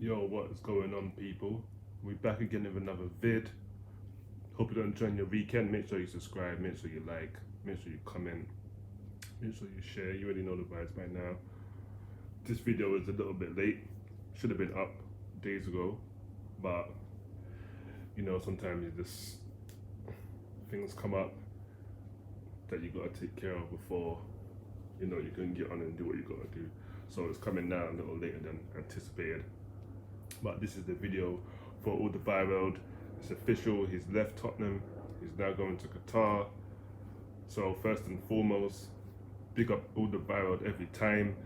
Yo, what is going on, people? We're back again with another vid. Hope you're enjoying your weekend. Make sure you subscribe, make sure you like, make sure you comment, make sure you share. You already know the vibes by now. This video is a little bit late. Should have been up days ago, but sometimes you just things come up that you gotta take care of before you can get on and do what you gotta do. So it's coming now a little later than anticipated. But this is the video for Alderweireld. It's official, he's left Tottenham, he's now going to Qatar. So first and foremost, big up Alderweireld every time,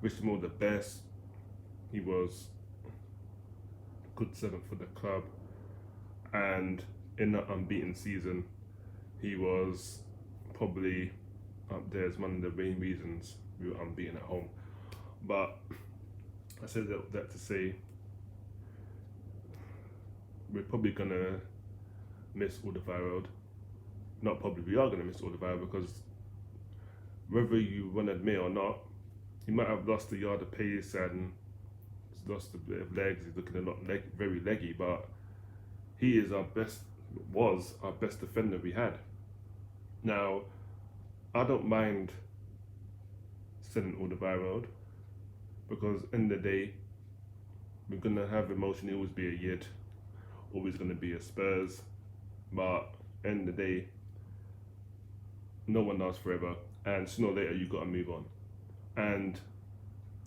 wish him all the best. He was a good servant for the club, and in that unbeaten season, he was probably up there as one of the main reasons we were unbeaten at home. But I said that to say, we're probably gonna miss Alderweireld. Not probably, we are gonna miss Alderweireld, because whether you want to admit or not, he might have lost a yard of pace and he's lost a bit of legs. He's looking a lot very leggy, but he is was our best defender we had. Now, I don't mind selling Alderweireld, because in the day, we're gonna have emotion. Always be a Yid, always gonna be a Spurs, but in the day, no one lasts forever, and sooner or later you gotta move on, and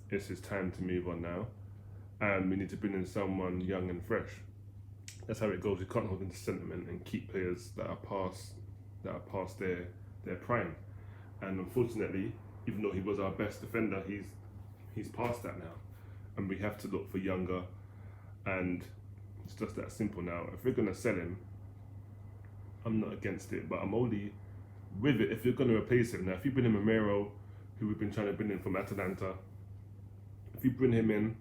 it's his time to move on now, and we need to bring in someone young and fresh. That's how it goes. We can't hold into sentiment and keep players that are past their prime. And unfortunately, even though he was our best defender, he's past that now, and we have to look for younger. And it's just that simple now. If we're gonna sell him, I'm not against it, but I'm only with it if you're gonna replace him. Now, if you bring in Romero, who we've been trying to bring in from Atalanta, if you bring him in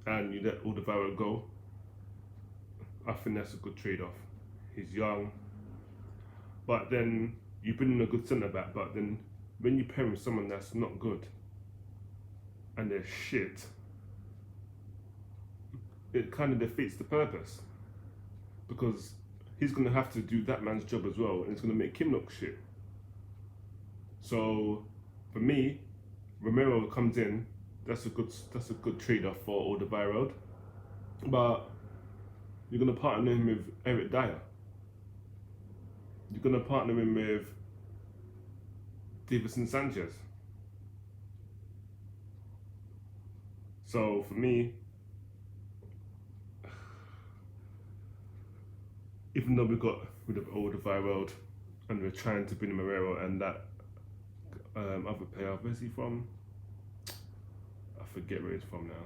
and you let Alderweireld go, I think that's a good trade-off. He's young, but then you bring in a good centre back, but then when you pair him with someone that's not good and they're shit, it kind of defeats the purpose, because he's going to have to do that man's job as well, and it's going to make him look shit. So for me, Romero comes in, that's a good trade-off for Alderweireld, but you're going to partner him with Eric Dyer. You're going to partner him with Davison Sanchez. So for me, even though we got rid of Alderweireld and we're trying to bring in Romero and that other player, where's he from? I forget where he's from now.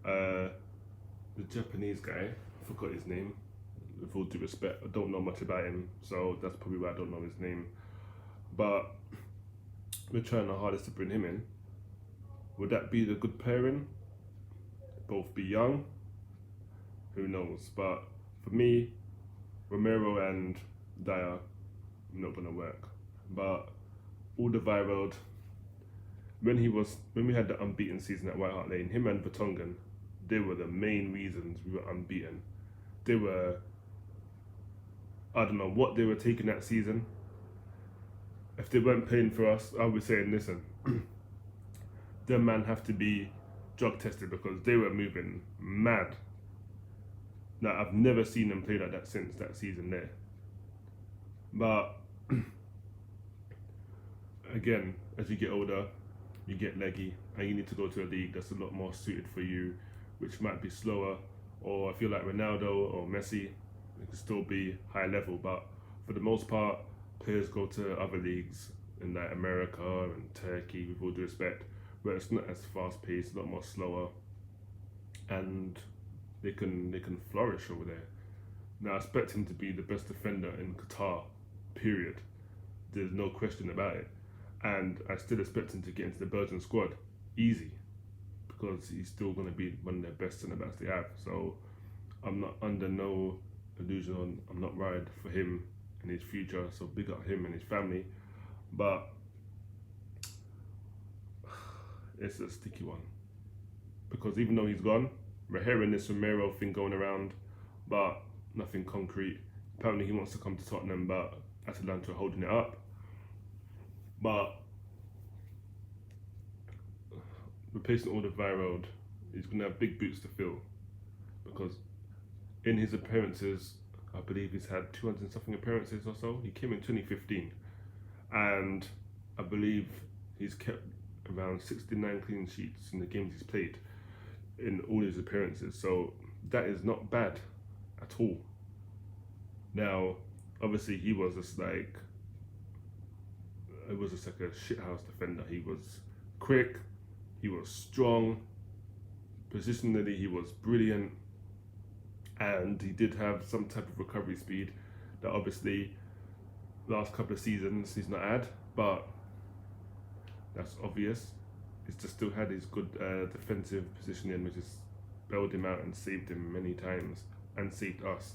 The Japanese guy, I forgot his name. With all due respect, I don't know much about him, so that's probably why I don't know his name. But we're trying our hardest to bring him in. Would that be the good pairing? Both be young? Who knows? But for me, Romero and Dyer, not gonna work. But Alderweireld, when we had the unbeaten season at White Hart Lane, him and Vertonghen, they were the main reasons we were unbeaten. They were, I don't know what they were taking that season. If they weren't playing for us, I was saying, listen, them man have to be drug tested, because they were moving mad. Now, I've never seen them play like that since that season there. But again, as you get older, you get leggy, and you need to go to a league that's a lot more suited for you, which might be slower. Or I feel like Ronaldo or Messi, it can still be high level, but for the most part, players go to other leagues in like America and Turkey, with all due respect, where it's not as fast paced, a lot more slower, and they can flourish over there. Now, I expect him to be the best defender in Qatar, period. There's no question about it. And I still expect him to get into the Belgian squad, easy, because he's still going to be one of the best centre backs they have. So I'm not under no illusion I'm not worried for him and his future. So big up him and his family. But it's a sticky one, because even though he's gone, We're hearing this Romero thing going around, but nothing concrete. Apparently he wants to come to Tottenham, but Atalanta are holding it up. But replacing Alderweireld, he's going to have big boots to fill, because in his appearances, I believe he's had 200 and something appearances or so. He came in 2015, and I believe he's kept around 69 clean sheets in the games he's played in all his appearances. So that is not bad at all. Now, obviously, he was just like a shithouse defender. He was quick, he was strong, positionally he was brilliant, and he did have some type of recovery speed that obviously last couple of seasons he's not had, but that's obvious. He's just still had his good defensive positioning, which has bailed him out and saved him many times, and saved us.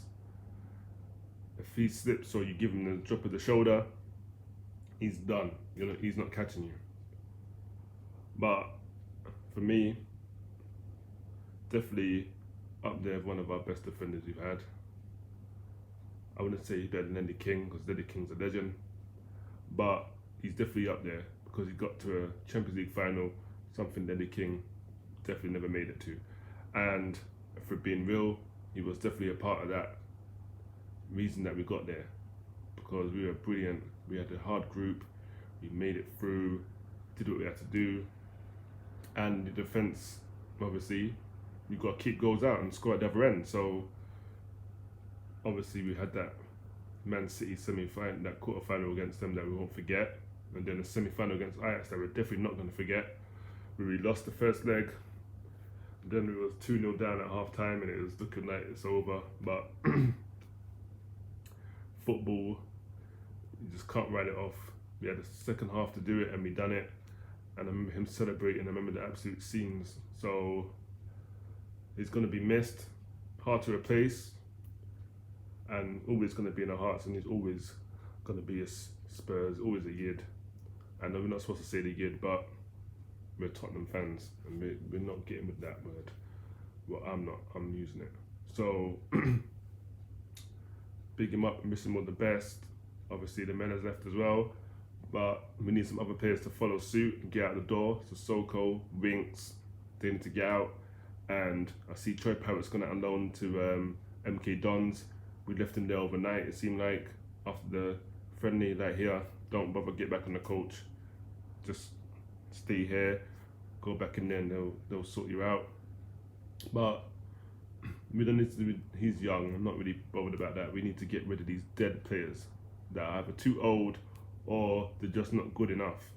If he slips or you give him the drop of the shoulder, he's done. You know, he's not catching you. But for me, definitely up there, one of our best defenders we've had. I wouldn't say he's better than Levy because Levy King's a legend, but he's definitely up there because he got to a Champions League final, something Levy King definitely never made it to. And for being real, he was definitely a part of that reason that we got there, because we were brilliant. We had a hard group, we made it through, did what we had to do, and the defense, obviously, you got to keep goals out and score at the other end. So obviously we had that Man City semi-final, that quarter-final against them that we won't forget, and then the semi-final against Ajax that we're definitely not going to forget. We lost the first leg, then we was 2-0 down at half-time and it was looking like it's over, but football, you just can't write it off. We had the second half to do it and we done it, and I remember him celebrating. I remember the absolute scenes. So he's going to be missed, hard to replace, and always going to be in our hearts, and he's always going to be a Spurs, always a Yid. I know we're not supposed to say the Yid, but we're Tottenham fans and we're not getting with that word. Well, I'm not, I'm using it. So big him up and wish him all the best. Obviously the men has left as well, but we need some other players to follow suit and get out the door. So Soko, Winks, they need to get out. And I see Troy Parrott's gone out on loan to MK Dons. We left him there overnight. It seemed like after the friendly, like, here, don't bother, get back on the coach. Just stay here, go back in there and they'll sort you out. But we don't need to, he's young, I'm not really bothered about that. We need to get rid of these dead players that are either too old or they're just not good enough.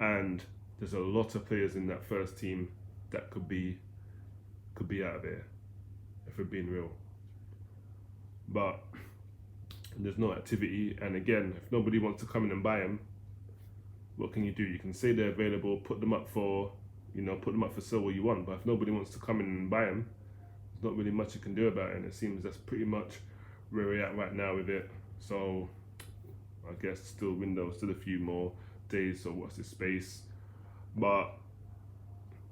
And there's a lot of players in that first team that could be out of there, if we're being real. But there's no activity, and again, if nobody wants to come in and buy them, what can you do? You can say they're available, put them up for sale what you want, but if nobody wants to come in and buy them, there's not really much you can do about it, and it seems that's pretty much where we're at right now with it. So I guess still a few more days, so what's this space, but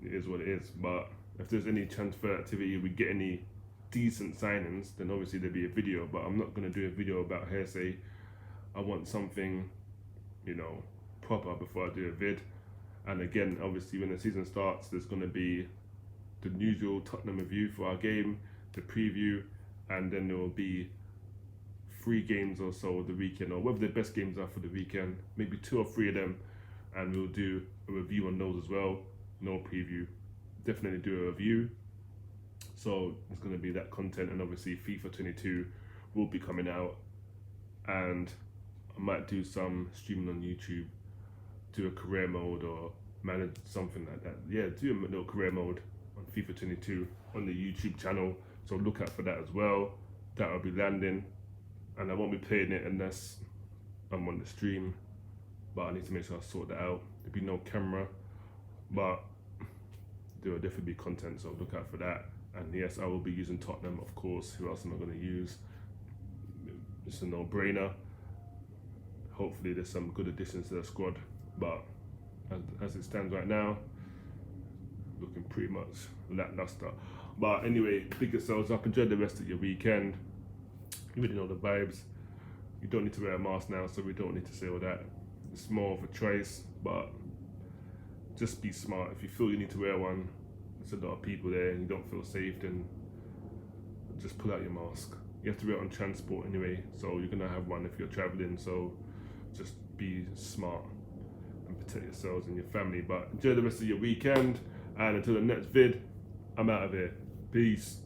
it is what it is. But if there's any transfer activity, we get any decent signings, then obviously there'll be a video, but I'm not going to do a video about hearsay. I want something, proper before I do a vid. And again, obviously when the season starts, there's going to be the usual Tottenham review for our game, the preview, and then there will be 3 games or so the weekend, or whether the best games are for the weekend, maybe 2 or 3 of them, and we'll do a review on those as well. No preview, definitely do a review. So it's going to be that content, and obviously FIFA 22 will be coming out, and I might do some streaming on YouTube, do a career mode or manage something like that. Yeah, do a little career mode on FIFA 22 on the YouTube channel, so look out for that as well. That will be landing, and I won't be playing it unless I'm on the stream, but I need to make sure I sort that out. There'll be no camera, but there will definitely be content, so look out for that. And yes, I will be using Tottenham, of course. Who else am I going to use? It's a no-brainer. Hopefully there's some good additions to the squad, but as it stands right now, looking pretty much lackluster. But anyway, pick yourselves up, enjoy the rest of your weekend. You really know the vibes. You don't need to wear a mask now, so we don't need to say all that. It's more of a choice, but just be smart. If you feel you need to wear one, there's a lot of people there and you don't feel safe, then just pull out your mask. You have to wear it on transport anyway, so you're gonna have one if you're traveling, so just be smart and protect yourselves and your family. But enjoy the rest of your weekend, and until the next vid, I'm out of here. Peace.